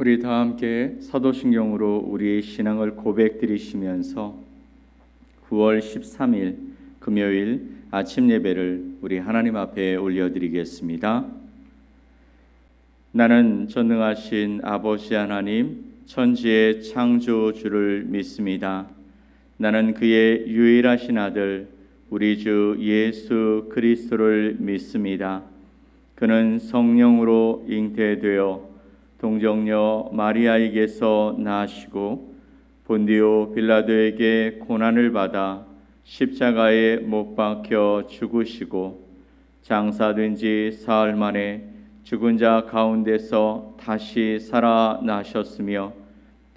우리 다 함께 사도신경으로 우리의 신앙을 고백드리시면서 9월 13일 금요일 아침 예배를 우리 하나님 앞에 올려드리겠습니다. 나는 전능하신 아버지 하나님, 천지의 창조주를 믿습니다. 나는 그의 유일하신 아들 우리 주 예수 그리스도를 믿습니다. 그는 성령으로 잉태되어 동정녀 마리아에게서 나시고 본디오 빌라도에게 고난을 받아 십자가에 못 박혀 죽으시고 장사된 지 사흘 만에 죽은 자 가운데서 다시 살아나셨으며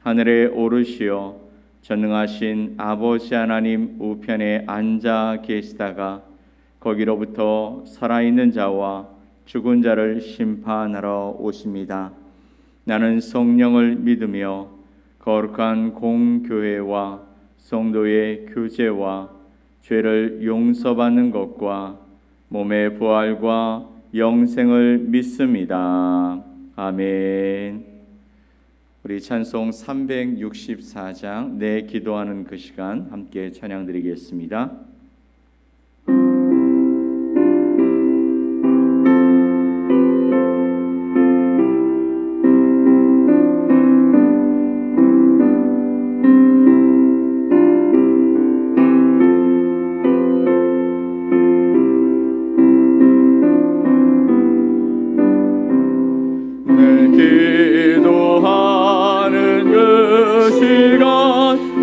하늘에 오르시어 전능하신 아버지 하나님 우편에 앉아 계시다가 거기로부터 살아있는 자와 죽은 자를 심판하러 오십니다. 나는 성령을 믿으며 거룩한 공교회와 성도의 교제와 죄를 용서받는 것과 몸의 부활과 영생을 믿습니다. 아멘. 우리 찬송 364장 내 기도하는 그 시간 함께 찬양드리겠습니다.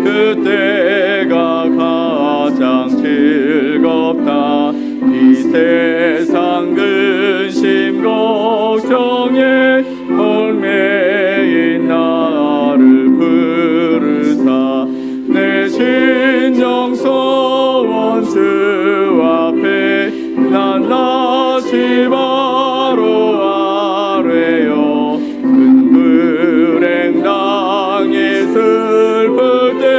그때가 가장 즐겁다. 이 세상 근심 걱정에 얽매인 나를 부르사 내 진정 소원 주 앞에 난 다시 바로 아뢰어 큰 불행 당해 슬플 때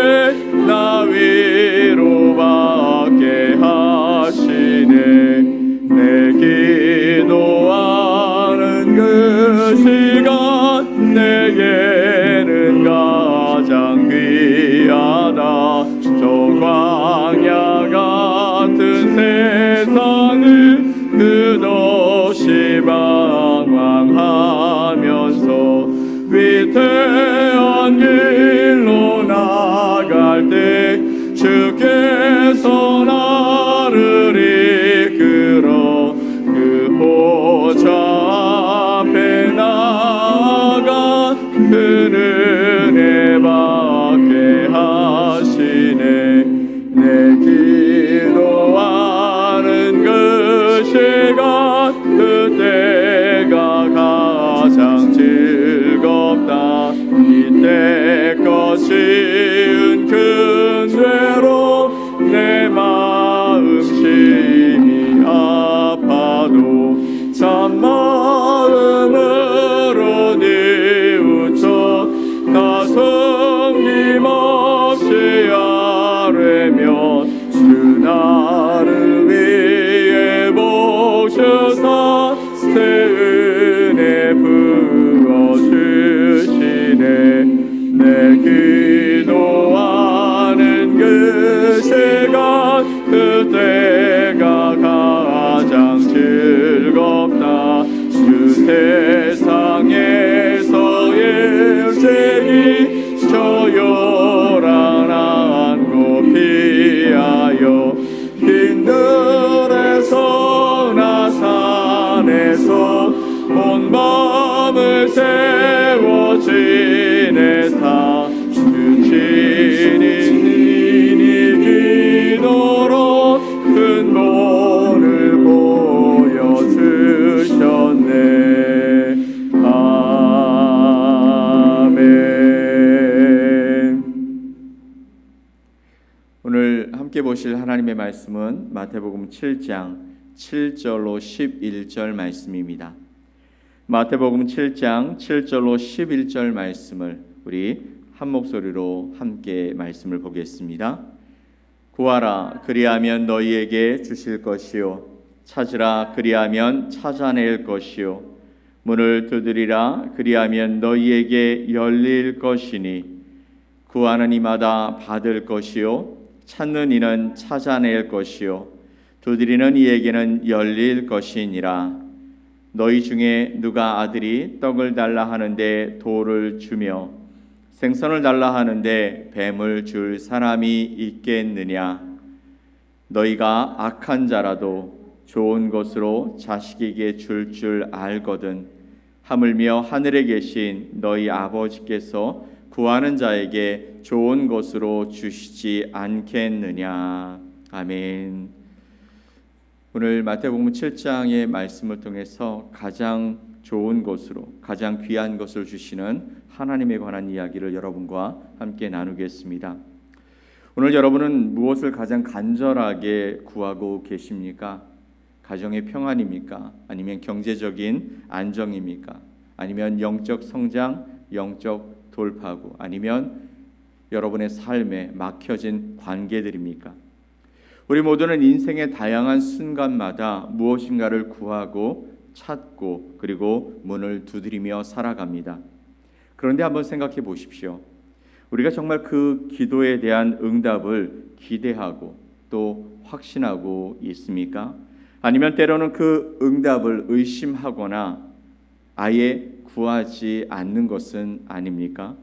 나 위로받게 하시네. 내 기도하는 그 시간 내게는 가장 귀하다. 저 광야 같은 세상을 끝없이 방황하면서 위태한 길로 나갈 때 주께서 나를 이끌어 그 보좌 앞에 나아가 그 은혜 받게 하시네. 내 기도하는 그 시간 그때가 가장 즐겁다. 이때껏 지은 큰 죄로 내 마음 심히 아파도 참 마음으로 뉘우쳐 나 숨김없이 아뢰면 주 나를 위해 보셔서 새 은혜 부어주시네. 내 기도하는 그 시간 그때가 가장 즐겁다. 주 세상에서 일찍이 저 요란한 곳 피하여 빈들에서 나 산에서 온 밤을 새워 지내사 주시니 기도로 큰 본을 보여주셨네. 아멘. 오늘 함께 보실 하나님의 말씀은 마태복음 7장 7절로 11절 말씀입니다. 마태복음 7장 7절로 11절 말씀을 우리 한 목소리로 함께 말씀을 보겠습니다. 구하라 그리하면 너희에게 주실 것이요 찾으라 그리하면 찾아낼 것이요 문을 두드리라. 그리하면 너희에게 열릴 것이니 구하는 이마다 받을 것이요 찾는 이는 찾아낼 것이요 두드리는 이에게는 열릴 것이니라. 너희 중에 누가 아들이 떡을 달라 하는데 돌을 주며 생선을 달라 하는데 뱀을 줄 사람이 있겠느냐. 너희가 악한 자라도 좋은 것으로 자식에게 줄 알거든 하물며 하늘에 계신 너희 아버지께서 구하는 자에게 좋은 것으로 주시지 않겠느냐. 아멘. 오늘 마태복음 7장의 말씀을 통해서 가장 좋은 것으로 가장 귀한 것을 주시는 하나님에 관한 이야기를 여러분과 함께 나누겠습니다. 오늘 여러분은 무엇을 가장 간절하게 구하고 계십니까? 가정의 평안입니까? 아니면 경제적인 안정입니까? 아니면 영적 성장, 영적 돌파구, 아니면 여러분의 삶에 막혀진 관계들입니까? 우리 모두는 인생의 다양한 순간마다 무엇인가를 구하고 찾고 그리고 문을 두드리며 살아갑니다. 그런데 한번 생각해 보십시오. 우리가 정말 그 기도에 대한 응답을 기대하고 또 확신하고 있습니까? 아니면 때로는 그 응답을 의심하거나 아예 구하지 않는 것은 아닙니까?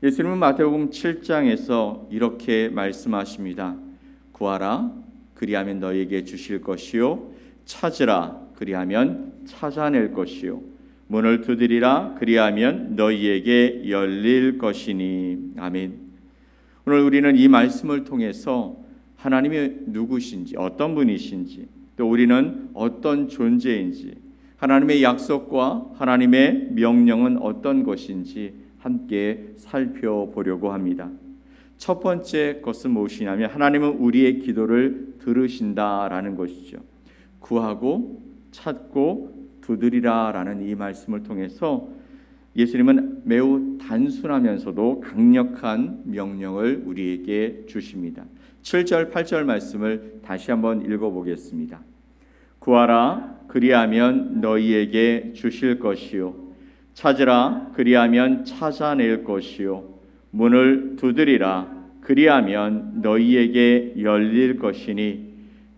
예수님은 마태복음 7장에서 이렇게 말씀하십니다. 구하라 그리하면 너희에게 주실 것이요 찾으라 그리하면 찾아낼 것이요 문을 두드리라 그리하면 너희에게 열릴 것이니. 아멘. 오늘 우리는 이 말씀을 통해서 하나님이 누구신지 어떤 분이신지 또 우리는 어떤 존재인지 하나님의 약속과 하나님의 명령은 어떤 것인지 함께 살펴보려고 합니다. 첫 번째 것은 무엇이냐면 하나님은 우리의 기도를 들으신다라는 것이죠. 구하고 찾고 두드리라라는 이 말씀을 통해서 예수님은 매우 단순하면서도 강력한 명령을 우리에게 주십니다. 7절 8절 말씀을 다시 한번 읽어보겠습니다. 구하라 그리하면 너희에게 주실 것이요 찾으라 그리하면 찾아낼 것이요 문을 두드리라 그리하면 너희에게 열릴 것이니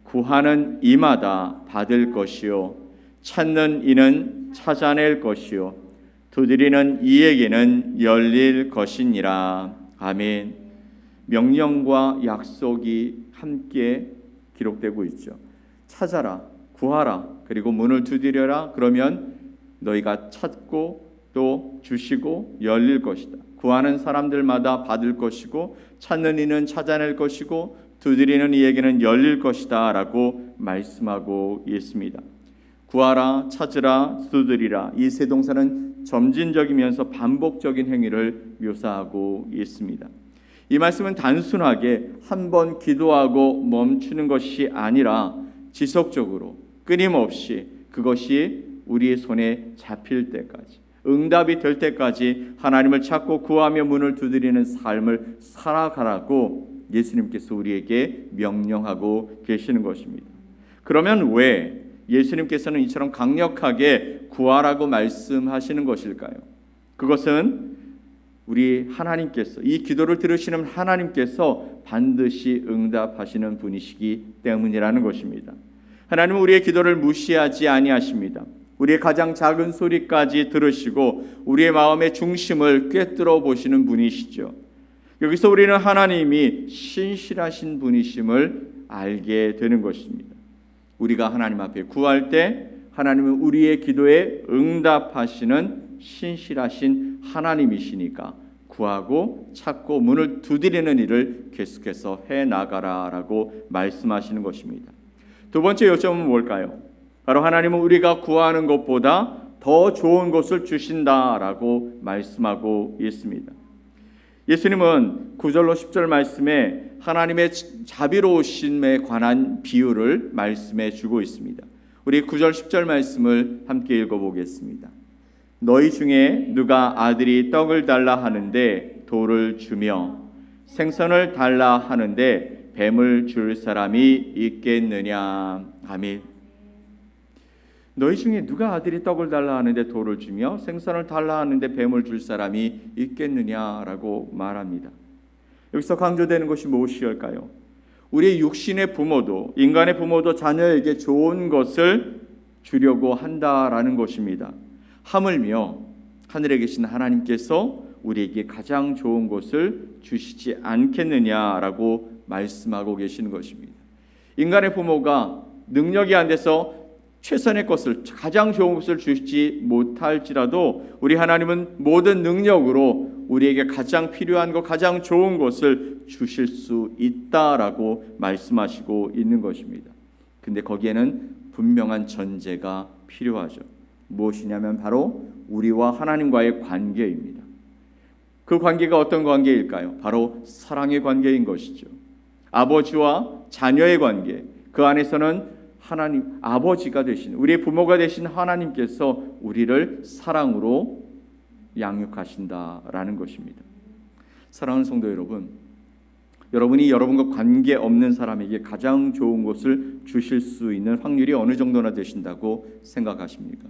구하는 이마다 받을 것이요 찾는 이는 찾아낼 것이요 두드리는 이에게는 열릴 것이니라. 아멘. 명령과 약속이 함께 기록되고 있죠. 찾아라, 구하라, 그리고 문을 두드려라. 그러면 너희가 찾고 또 주시고 열릴 것이다. 구하는 사람들마다 받을 것이고 찾는 이는 찾아낼 것이고 두드리는 이에게는 열릴 것이다 라고 말씀하고 있습니다. 구하라, 찾으라, 두드리라. 이 세 동사는 점진적이면서 반복적인 행위를 묘사하고 있습니다. 이 말씀은 단순하게 한 번 기도하고 멈추는 것이 아니라 지속적으로 끊임없이 그것이 우리의 손에 잡힐 때까지 응답이 될 때까지 하나님을 찾고 구하며 문을 두드리는 삶을 살아가라고 예수님께서 우리에게 명령하고 계시는 것입니다. 그러면 왜 예수님께서는 이처럼 강력하게 구하라고 말씀하시는 것일까요? 그것은 우리 하나님께서 이 기도를 들으시는 하나님께서 반드시 응답하시는 분이시기 때문이라는 것입니다. 하나님은 우리의 기도를 무시하지 아니하십니다. 우리의 가장 작은 소리까지 들으시고 우리의 마음의 중심을 꿰뚫어 보시는 분이시죠. 여기서 우리는 하나님이 신실하신 분이심을 알게 되는 것입니다. 우리가 하나님 앞에 구할 때 하나님은 우리의 기도에 응답하시는 신실하신 하나님이시니까 구하고 찾고 문을 두드리는 일을 계속해서 해나가라라고 말씀하시는 것입니다. 두 번째 요점은 뭘까요? 바로 하나님은 우리가 구하는 것보다 더 좋은 것을 주신다라고 말씀하고 있습니다. 예수님은 9절로 10절 말씀에 하나님의 자비로우심에 관한 비유를 말씀해 주고 있습니다. 우리 9절 10절 말씀을 함께 읽어보겠습니다. 너희 중에 누가 아들이 떡을 달라 하는데 돌을 주며 생선을 달라 하는데 뱀을 줄 사람이 있겠느냐. 아멘. 너희 중에 누가 아들이 떡을 달라 하는데 돌을 주며 생선을 달라 하는데 뱀을 줄 사람이 있겠느냐라고 말합니다. 여기서 강조되는 것이 무엇일까요? 우리 육신의 부모도, 인간의 부모도 자녀에게 좋은 것을 주려고 한다라는 것입니다. 하물며 하늘에 계신 하나님께서 우리에게 가장 좋은 것을 주시지 않겠느냐라고 말씀하고 계시는 것입니다. 인간의 부모가 능력이 안 돼서 최선의 것을, 가장 좋은 것을 주시지 못할지라도 우리 하나님은 모든 능력으로 우리에게 가장 필요한 것, 가장 좋은 것을 주실 수 있다라고 말씀하시고 있는 것입니다. 근데 거기에는 분명한 전제가 필요하죠. 무엇이냐면 바로 우리와 하나님과의 관계입니다. 그 관계가 어떤 관계일까요? 바로 사랑의 관계인 것이죠. 아버지와 자녀의 관계, 그 안에서는 하나님, 아버지가 되신, 우리의 부모가 되신 하나님께서 우리를 사랑으로 양육하신다라는 것입니다. 사랑하는 성도 여러분, 여러분이 여러분과 관계없는 사람에게 가장 좋은 것을 주실 수 있는 확률이 어느 정도나 되신다고 생각하십니까?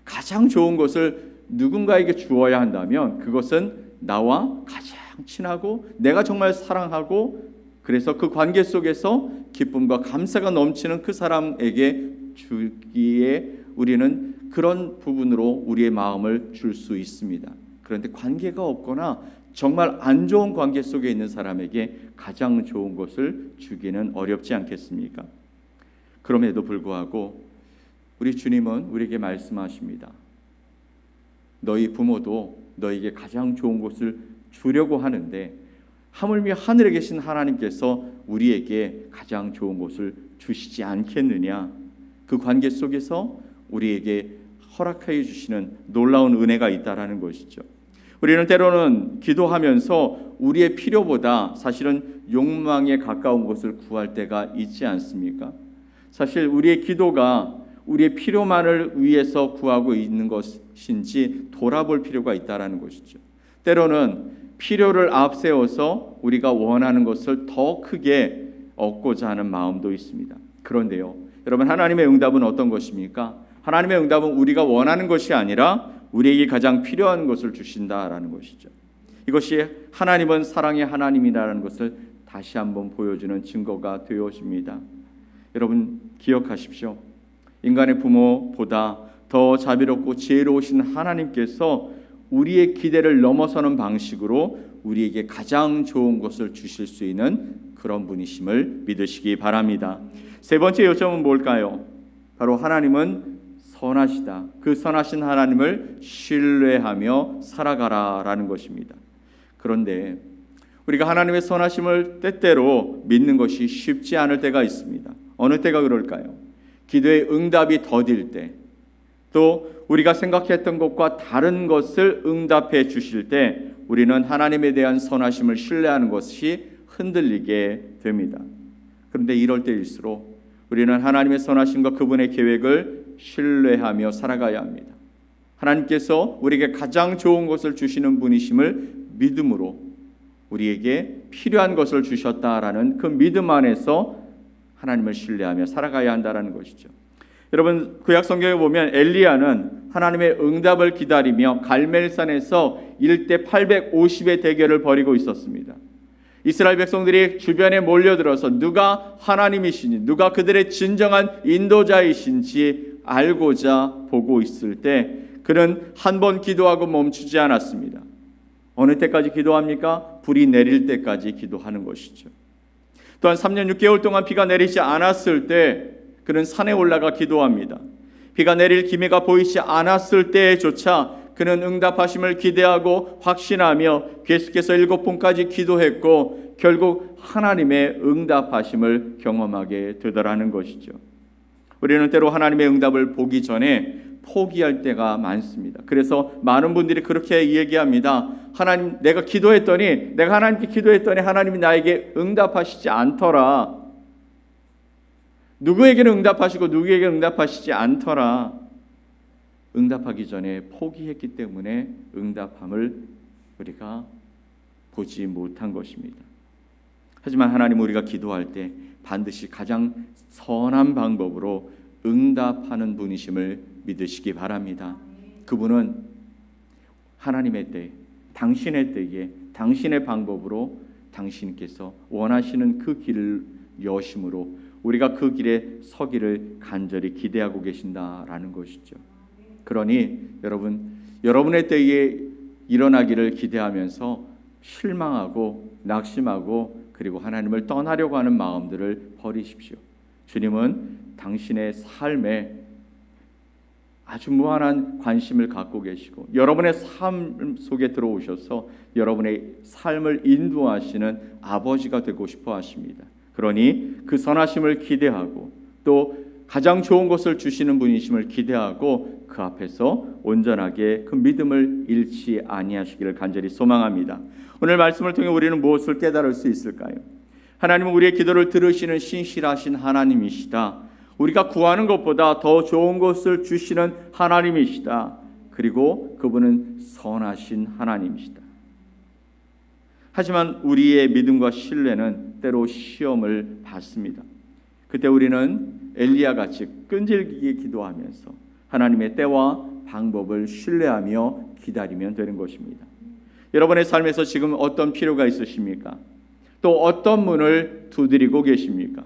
가장 좋은 것을 누군가에게 주어야 한다면 그것은 나와 가장 친하고 내가 정말 사랑하고 그래서 그 관계 속에서 기쁨과 감사가 넘치는 그 사람에게 주기에 우리는 그런 부분으로 우리의 마음을 줄 수 있습니다. 그런데 관계가 없거나 정말 안 좋은 관계 속에 있는 사람에게 가장 좋은 것을 주기는 어렵지 않겠습니까? 그럼에도 불구하고 우리 주님은 우리에게 말씀하십니다. 너희 부모도 너에게 가장 좋은 것을 주려고 하는데 하물며 하늘에 계신 하나님께서 우리에게 가장 좋은 것을 주시지 않겠느냐? 그 관계 속에서 우리에게 허락하여 주시는 놀라운 은혜가 있다라는 것이죠. 우리는 때로는 기도하면서 우리의 필요보다 사실은 욕망에 가까운 것을 구할 때가 있지 않습니까? 사실 우리의 기도가 우리의 필요만을 위해서 구하고 있는 것인지 돌아볼 필요가 있다라는 것이죠. 때로는 필요를 앞세워서 우리가 원하는 것을 더 크게 얻고자 하는 마음도 있습니다. 그런데요, 여러분, 하나님의 응답은 어떤 것입니까? 하나님의 응답은 우리가 원하는 것이 아니라 우리에게 가장 필요한 것을 주신다라는 것이죠. 이것이 하나님은 사랑의 하나님이라는 것을 다시 한번 보여주는 증거가 되어집니다. 여러분 기억하십시오. 인간의 부모보다 더 자비롭고 지혜로우신 하나님께서 우리의 기대를 넘어서는 방식으로 우리에게 가장 좋은 것을 주실 수 있는 그런 분이심을 믿으시기 바랍니다. 세 번째 요점은 뭘까요? 바로 하나님은 선하시다. 그 선하신 하나님을 신뢰하며 살아가라라는 것입니다. 그런데 우리가 하나님의 선하심을 때때로 믿는 것이 쉽지 않을 때가 있습니다. 어느 때가 그럴까요? 기도의 응답이 더딜 때, 또 우리가 생각했던 것과 다른 것을 응답해 주실 때 우리는 하나님에 대한 선하심을 신뢰하는 것이 흔들리게 됩니다. 그런데 이럴 때일수록 우리는 하나님의 선하심과 그분의 계획을 신뢰하며 살아가야 합니다. 하나님께서 우리에게 가장 좋은 것을 주시는 분이심을 믿음으로 우리에게 필요한 것을 주셨다라는 그 믿음 안에서 하나님을 신뢰하며 살아가야 한다는 것이죠. 여러분 구약 성경에 보면 엘리야는 하나님의 응답을 기다리며 갈멜산에서 일대 850의 대결을 벌이고 있었습니다. 이스라엘 백성들이 주변에 몰려들어서 누가 하나님이신지, 누가 그들의 진정한 인도자이신지 알고자 보고 있을 때 그는 한 번 기도하고 멈추지 않았습니다. 어느 때까지 기도합니까? 불이 내릴 때까지 기도하는 것이죠. 또한 3년 6개월 동안 비가 내리지 않았을 때 그는 산에 올라가 기도합니다. 비가 내릴 기미가 보이지 않았을 때조차 그는 응답하심을 기대하고 확신하며 계속해서 7번까지 기도했고 결국 하나님의 응답하심을 경험하게 되더라는 것이죠. 우리는 때로 하나님의 응답을 보기 전에 포기할 때가 많습니다. 그래서 많은 분들이 그렇게 얘기합니다. 하나님, 내가 하나님께 기도했더니 하나님이 나에게 응답하시지 않더라. 누구에게는 응답하시고 누구에게는 응답하시지 않더라. 응답하기 전에 포기했기 때문에 응답함을 우리가 보지 못한 것입니다. 하지만 하나님, 우리가 기도할 때 반드시 가장 선한 방법으로 응답하는 분이심을 믿으시기 바랍니다. 그분은 하나님의 때, 당신의 때에 당신의 방법으로 당신께서 원하시는 그 길을 여심으로 우리가 그 길에 서기를 간절히 기대하고 계신다라는 것이죠. 그러니 여러분의 때에 일어나기를 기대하면서 실망하고 낙심하고 그리고 하나님을 떠나려고 하는 마음들을 버리십시오. 주님은 당신의 삶에 아주 무한한 관심을 갖고 계시고 여러분의 삶 속에 들어오셔서 여러분의 삶을 인도하시는 아버지가 되고 싶어 하십니다. 그러니 그 선하심을 기대하고 또 가장 좋은 것을 주시는 분이심을 기대하고 그 앞에서 온전하게 그 믿음을 잃지 아니하시기를 간절히 소망합니다. 오늘 말씀을 통해 우리는 무엇을 깨달을 수 있을까요? 하나님은 우리의 기도를 들으시는 신실하신 하나님이시다. 우리가 구하는 것보다 더 좋은 것을 주시는 하나님이시다. 그리고 그분은 선하신 하나님이시다. 하지만 우리의 믿음과 신뢰는 때로 시험을 받습니다. 그때 우리는 엘리야같이 끈질기게 기도하면서 하나님의 때와 방법을 신뢰하며 기다리면 되는 것입니다. 여러분의 삶에서 지금 어떤 필요가 있으십니까? 또 어떤 문을 두드리고 계십니까?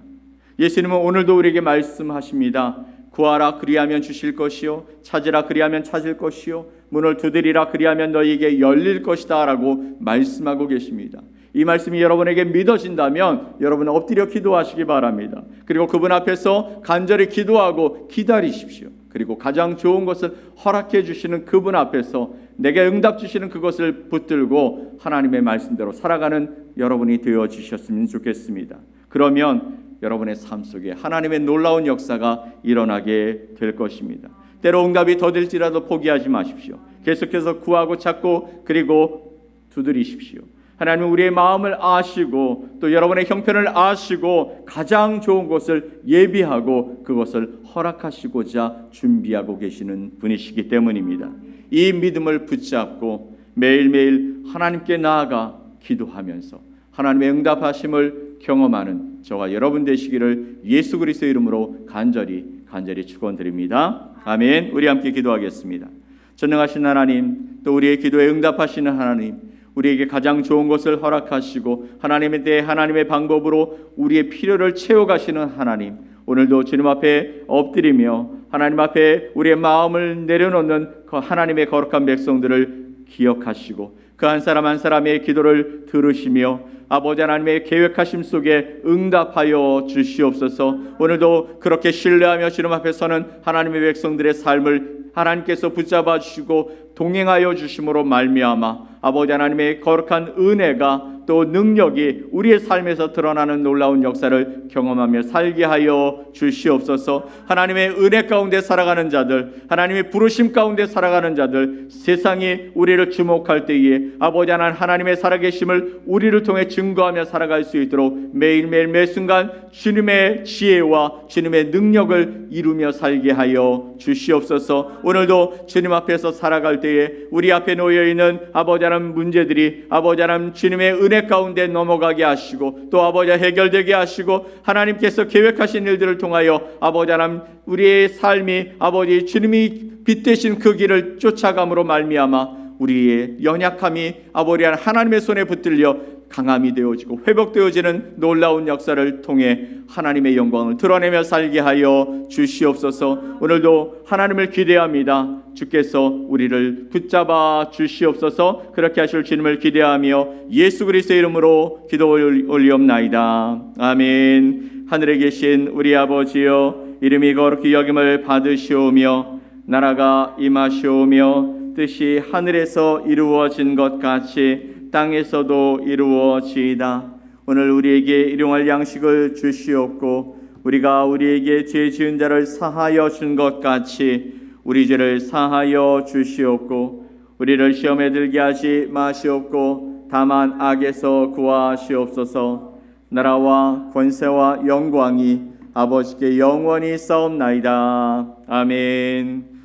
예수님은 오늘도 우리에게 말씀하십니다. 구하라 그리하면 주실 것이요 찾으라 그리하면 찾을 것이요 문을 두드리라 그리하면 너희에게 열릴 것이다 라고 말씀하고 계십니다. 이 말씀이 여러분에게 믿어진다면 여러분은 엎드려 기도하시기 바랍니다. 그리고 그분 앞에서 간절히 기도하고 기다리십시오. 그리고 가장 좋은 것을 허락해 주시는 그분 앞에서 내게 응답 주시는 그것을 붙들고 하나님의 말씀대로 살아가는 여러분이 되어 주셨으면 좋겠습니다. 그러면 여러분의 삶 속에 하나님의 놀라운 역사가 일어나게 될 것입니다. 때로 응답이 더딜지라도 포기하지 마십시오. 계속해서 구하고 찾고 그리고 두드리십시오. 하나님은 우리의 마음을 아시고 또 여러분의 형편을 아시고 가장 좋은 것을 예비하고 그것을 허락하시고자 준비하고 계시는 분이시기 때문입니다. 이 믿음을 붙잡고 매일매일 하나님께 나아가 기도하면서 하나님의 응답하심을 경험하는 저와 여러분 되시기를 예수 그리스도의 이름으로 간절히 축원드립니다. 아멘. 우리 함께 기도하겠습니다. 전능하신 하나님, 또 우리의 기도에 응답하시는 하나님, 우리에게 가장 좋은 것을 허락하시고 하나님에 대해 하나님의 방법으로 우리의 필요를 채워가시는 하나님, 오늘도 주님 앞에 엎드리며 하나님 앞에 우리의 마음을 내려놓는 그 하나님의 거룩한 백성들을 기억하시고 그 한 사람 한 사람의 기도를 들으시며 아버지 하나님의 계획하심 속에 응답하여 주시옵소서. 오늘도 그렇게 신뢰하며 주님 앞에 서는 하나님의 백성들의 삶을 하나님께서 붙잡아 주시고 동행하여 주심으로 말미암아 아버지 하나님의 거룩한 은혜가 또 능력이 우리의 삶에서 드러나는 놀라운 역사를 경험하며 살게 하여 주시옵소서. 하나님의 은혜 가운데 살아가는 자들, 하나님의 부르심 가운데 살아가는 자들, 세상이 우리를 주목할 때에 아버지 하나님의 살아계심을 우리를 통해 증거하며 살아갈 수 있도록 매일매일 매순간 주님의 지혜와 주님의 능력을 이루며 살게 하여 주시옵소서. 오늘도 주님 앞에서 살아갈 때에 우리 앞에 놓여있는 아버지 하나님 문제들이 아버지 하나님 주님의 은혜 가운데 넘어가게 하시고 또 아버지 해결되게 하시고 하나님께서 계획하신 일들을 통하여 아버지 하나님 우리의 삶이 아버지 주님이 빛되신 그 길을 쫓아감으로 말미암아 우리의 연약함이 아버지 하나님의 손에 붙들려 강함이 되어지고 회복되어지는 놀라운 역사를 통해 하나님의 영광을 드러내며 살게 하여 주시옵소서. 오늘도 하나님을 기대합니다. 주께서 우리를 붙잡아 주시옵소서. 그렇게 하실 주님을 기대하며 예수 그리스도의 이름으로 기도 올리옵나이다. 아멘. 하늘에 계신 우리 아버지여, 이름이 거룩히 여김을 받으시오며 나라가 임하시오며 뜻이 하늘에서 이루어진 것 같이 땅에서도 이루어지이다. 오늘 우리에게 일용할 양식을 주시옵고 우리가 우리에게 죄 지은 자를 사하여 준 것 같이 우리 죄를 사하여 주시옵고 우리를 시험에 들게 하지 마시옵고 다만 악에서 구하시옵소서. 나라와 권세와 영광이 아버지께 영원히 싸움나이다. 아멘.